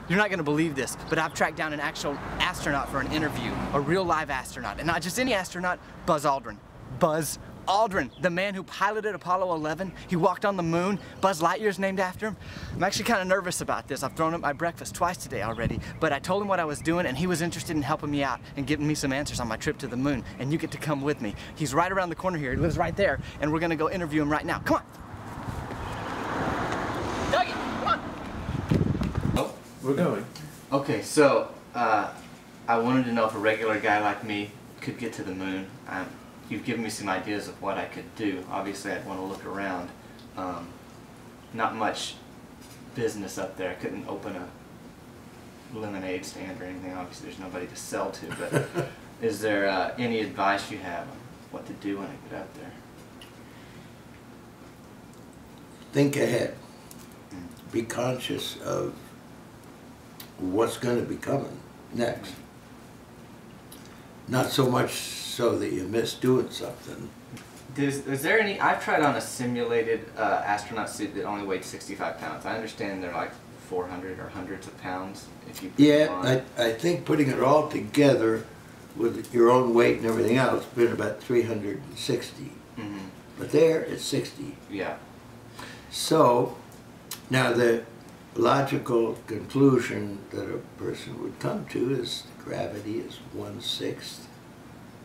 You're not gonna believe this, but I've tracked down an actual astronaut for an interview, a real live astronaut, and not just any astronaut, Buzz Aldrin. Buzz Aldrin, the man who piloted Apollo 11. He walked on the moon. Buzz Lightyear's named after him. I'm actually kind of nervous about this. I've thrown up my breakfast twice today already, but I told him what I was doing, and he was interested in helping me out and giving me some answers on my trip to the moon, and you get to come with me. He's right around the corner here. He lives right there, and we're gonna go interview him right now. Come on. Dougie, come on. Oh, we're going. Okay, so I wanted to know if a regular guy like me could get to the moon. You've given me some ideas of what I could do. Obviously, I'd want to look around. Not much business up there. I couldn't open a lemonade stand or anything. Obviously, there's nobody to sell to. But is there any advice you have on what to do when I get up there? Think ahead. Be conscious of what's going to be coming next. Not so much so that you miss doing something. Is there any, I've tried on a simulated astronaut suit that only weighed 65 pounds. I understand they're like 400 or hundreds of pounds if you put them on. I think putting it all together with your own weight and everything else, been about 360. Mm-hmm. But there, it's 60. Yeah. So, now the logical conclusion that a person would come to is gravity is 1/6.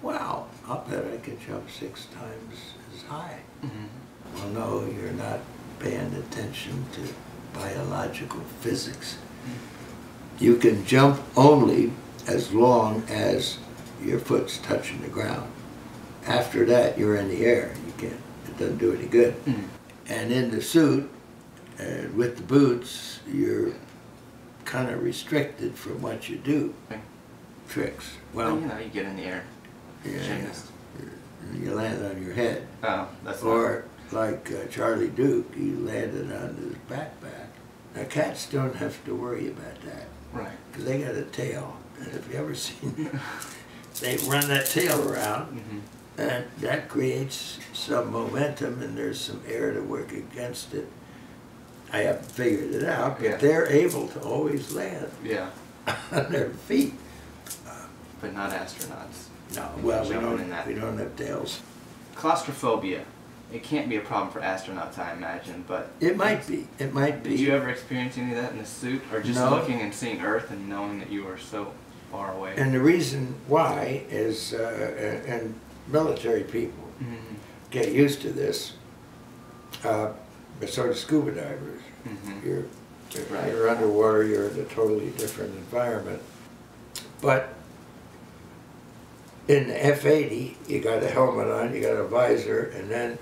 Wow, I'll bet I could jump 6 times as high. Mm-hmm. Well, no, you're not paying attention to biological physics. Mm-hmm. You can jump only as long as your foot's touching the ground. After that, you're in the air. You can't, it doesn't do any good. Mm-hmm. And in the suit, with the boots, you're kind of restricted from what you do. Okay. Tricks. Well, you know, you get in the air. Yeah, you land on your head. Oh, that's or like Charlie Duke, he landed on his backpack. Now cats don't have to worry about that, right? Because they got a tail, and if you ever seen, they run that tail around, mm-hmm. and that creates some momentum, and there's some air to work against it. I haven't figured it out, but they're able to always land on their feet. But not astronauts. No, well, we don't have tails. Claustrophobia. It can't be a problem for astronauts, I imagine, but... It might be. It might be. Did you ever experience any of that in the suit? Or just looking and seeing Earth and knowing that you were so far away? And the reason why is, and military people get used to this, but so do scuba divers. Mm-hmm. You're underwater, you're in a totally different environment. But in the F-80, you got a helmet on, you got a visor, and then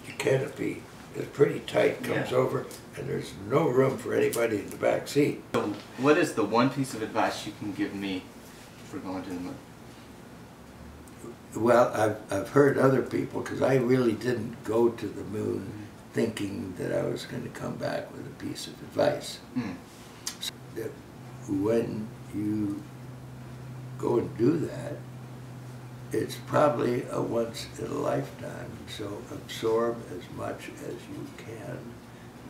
your canopy is pretty tight, comes over, and there's no room for anybody in the back seat. So what is the one piece of advice you can give me for going to the moon? Well, I've heard other people, because I really didn't go to the moon thinking that I was going to come back with a piece of advice. So that when you go and do that, it's probably a once in a lifetime. So absorb as much as you can,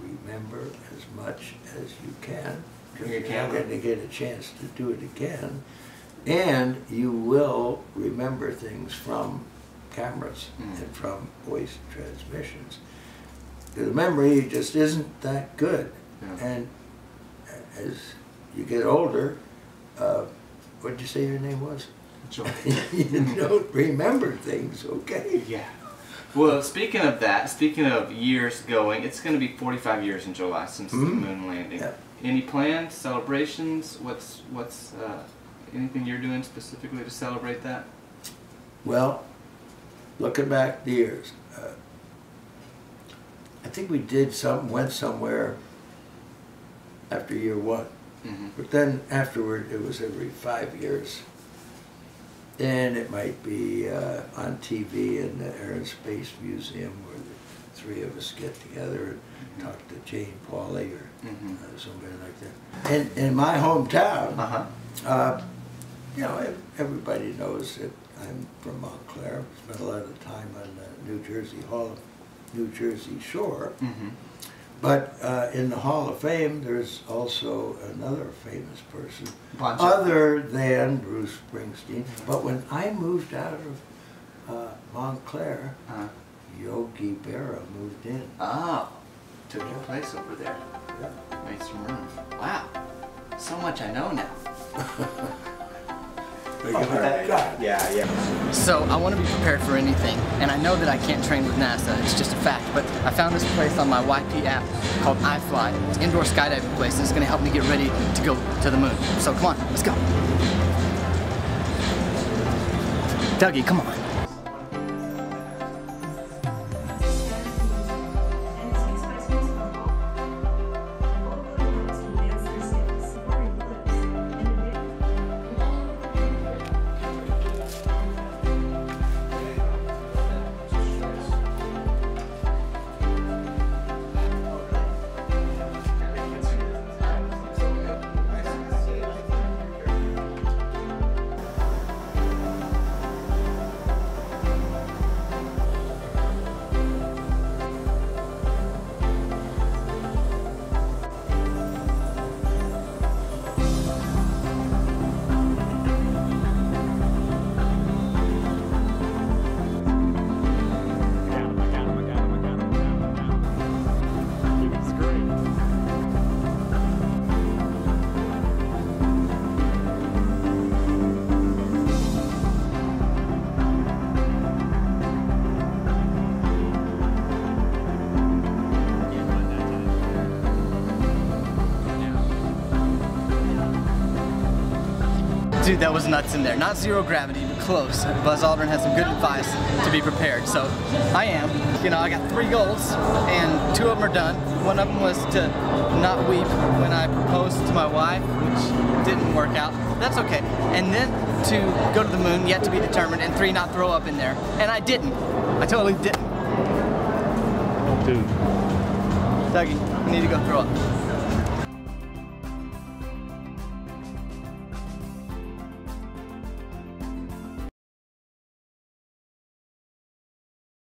remember as much as you can, because you're not going to get a chance to do it again, and you will remember things from cameras and from voice transmissions. The memory just isn't that good, and as you get older, what did you say your name was? Joy. You don't remember things, okay? Yeah. Well, speaking of that, speaking of years going, it's going to be 45 years in July since the moon landing. Yeah. Any plans, celebrations? What's anything you're doing specifically to celebrate that? Well, looking back the years, I think we did something, went somewhere after year 1. But then afterward, it was every 5 years. And it might be on TV in the Air and Space Museum where the 3 of us get together and talk to Jane Pauley or somebody like that. And in my hometown, you know, everybody knows that I'm from Montclair. Spent a lot of time on the New Jersey shore. But in the Hall of Fame, there's also another famous person, Bon Jovi. other than Bruce Springsteen. But when I moved out of Montclair, Yogi Berra moved in. Oh, took your place over there. Yeah. Made some room. Wow, so much I know now. Yeah. So I want to be prepared for anything, and I know that I can't train with NASA, it's just a fact, but I found this place on my YP app called iFly. It's an indoor skydiving place, and it's going to help me get ready to go to the moon. So come on, let's go. Dougie, come on. Dude, that was nuts in there. Not zero gravity, but close. Buzz Aldrin has some good advice to be prepared. So I am. You know, I got 3 goals, and 2 of them are done. One of them was to not weep when I proposed to my wife, which didn't work out. That's okay. And then to go to the moon, yet to be determined, and 3, not throw up in there. And I didn't. I totally didn't. Dude. Dougie, you need to go throw up.